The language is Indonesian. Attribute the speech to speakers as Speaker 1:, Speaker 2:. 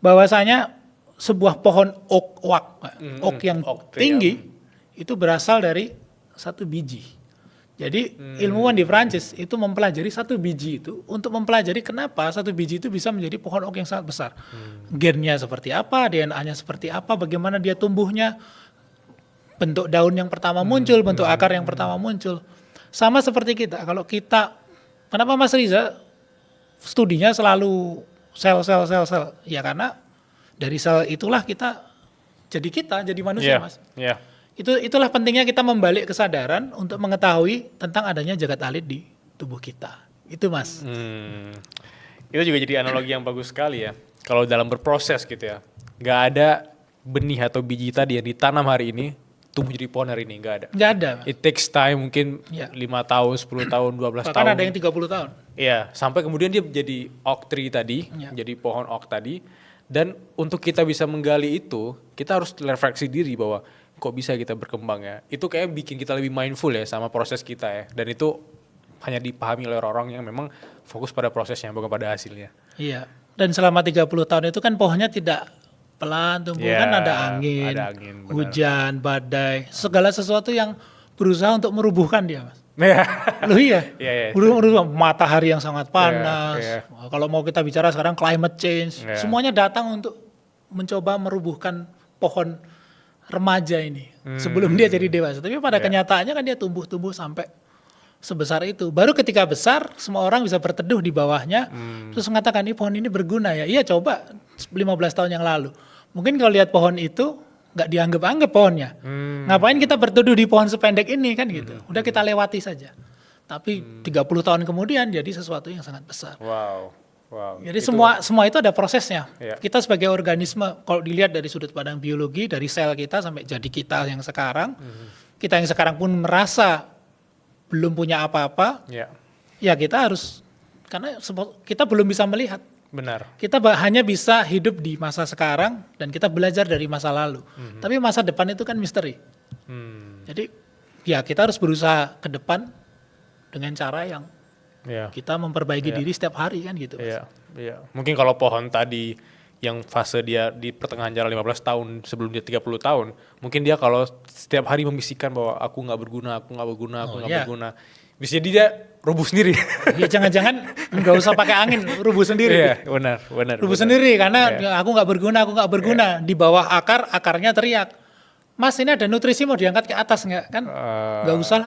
Speaker 1: bahwasanya sebuah pohon oak yang
Speaker 2: oak tree,
Speaker 1: tinggi itu berasal dari satu biji. Jadi ilmuwan di Prancis itu mempelajari satu biji itu untuk mempelajari kenapa satu biji itu bisa menjadi pohon oak yang sangat besar. Gennya seperti apa, DNA-nya seperti apa, bagaimana dia tumbuhnya, bentuk daun yang pertama muncul, bentuk akar yang pertama muncul. Sama seperti kita, kalau kita, kenapa Mas Riza studinya selalu sel. Ya karena dari sel itulah kita, jadi manusia, Mas.
Speaker 2: Iya.
Speaker 1: Itulah pentingnya kita membalik kesadaran untuk mengetahui tentang adanya jagat alit di tubuh kita. Itu, Mas.
Speaker 2: Itu juga jadi analogi yang bagus sekali ya. Kalau dalam berproses gitu ya, nggak ada benih atau biji tadi yang ditanam hari ini tumbuh jadi pohon hari ini, nggak ada.
Speaker 1: Nggak ada.
Speaker 2: It takes time, mungkin
Speaker 1: Ya.
Speaker 2: 5 tahun, 10 tahun, 12
Speaker 1: Bahkan
Speaker 2: tahun.
Speaker 1: ada yang 30 tahun.
Speaker 2: Iya, sampai kemudian dia jadi oak tree tadi,
Speaker 1: Ya.
Speaker 2: jadi pohon oak tadi. Dan untuk kita bisa menggali itu, kita harus refleksi diri bahwa kok bisa kita berkembang ya. Itu kayak bikin kita lebih mindful ya sama proses kita ya. Dan itu hanya dipahami oleh orang-orang yang memang fokus pada prosesnya, bukan pada hasilnya.
Speaker 1: Iya. Dan selama 30 tahun itu kan pohonnya tidak pelan tumbuh,
Speaker 2: Ya,
Speaker 1: kan ada angin,
Speaker 2: benar.
Speaker 1: hujan, badai, segala sesuatu yang berusaha untuk merubuhkan dia, Mas.
Speaker 2: Iya.
Speaker 1: Loh iya.
Speaker 2: Iya.
Speaker 1: Merubah matahari yang sangat panas.
Speaker 2: Iya.
Speaker 1: Kalau mau kita bicara sekarang climate change,
Speaker 2: Iya.
Speaker 1: semuanya datang untuk mencoba merubuhkan pohon remaja ini sebelum dia jadi dewasa. Tapi pada kenyataannya kan dia tumbuh sampai sebesar itu. Baru ketika besar, semua orang bisa berteduh di bawahnya, terus mengatakan ini pohon ini berguna ya. Iya, coba 15 tahun yang lalu. Mungkin kalau lihat pohon itu nggak dianggap-anggap pohonnya. Ngapain kita berteduh di pohon sependek ini kan gitu. Udah kita lewati saja. Tapi 30 tahun kemudian jadi sesuatu yang sangat besar.
Speaker 2: Wow.
Speaker 1: Jadi semua itu ada prosesnya.
Speaker 2: Iya.
Speaker 1: Kita sebagai organisme, kalau dilihat dari sudut pandang biologi, dari sel kita sampai jadi kita yang sekarang, kita yang sekarang pun merasa belum punya apa-apa,
Speaker 2: Ya,
Speaker 1: ya kita harus, karena kita belum bisa melihat.
Speaker 2: benar.
Speaker 1: Kita hanya bisa hidup di masa sekarang dan kita belajar dari masa lalu. Tapi masa depan itu kan misteri. Jadi ya kita harus berusaha ke depan dengan cara yang
Speaker 2: Iya.
Speaker 1: kita memperbaiki diri setiap hari kan gitu. Mas.
Speaker 2: Iya. Mungkin kalau pohon tadi yang fase dia di pertengahan jalan 15 tahun sebelum dia 30 tahun, mungkin dia kalau setiap hari membisikkan bahwa aku nggak berguna, aku nggak berguna. Bisa jadi dia rubuh sendiri.
Speaker 1: Ya jangan-jangan nggak usah pakai angin, rubuh sendiri.
Speaker 2: Iya, benar.
Speaker 1: Rubuh sendiri karena aku nggak berguna. Di bawah akarnya teriak, Mas ini ada nutrisi mau diangkat ke atas nggak? Kan nggak usah lah.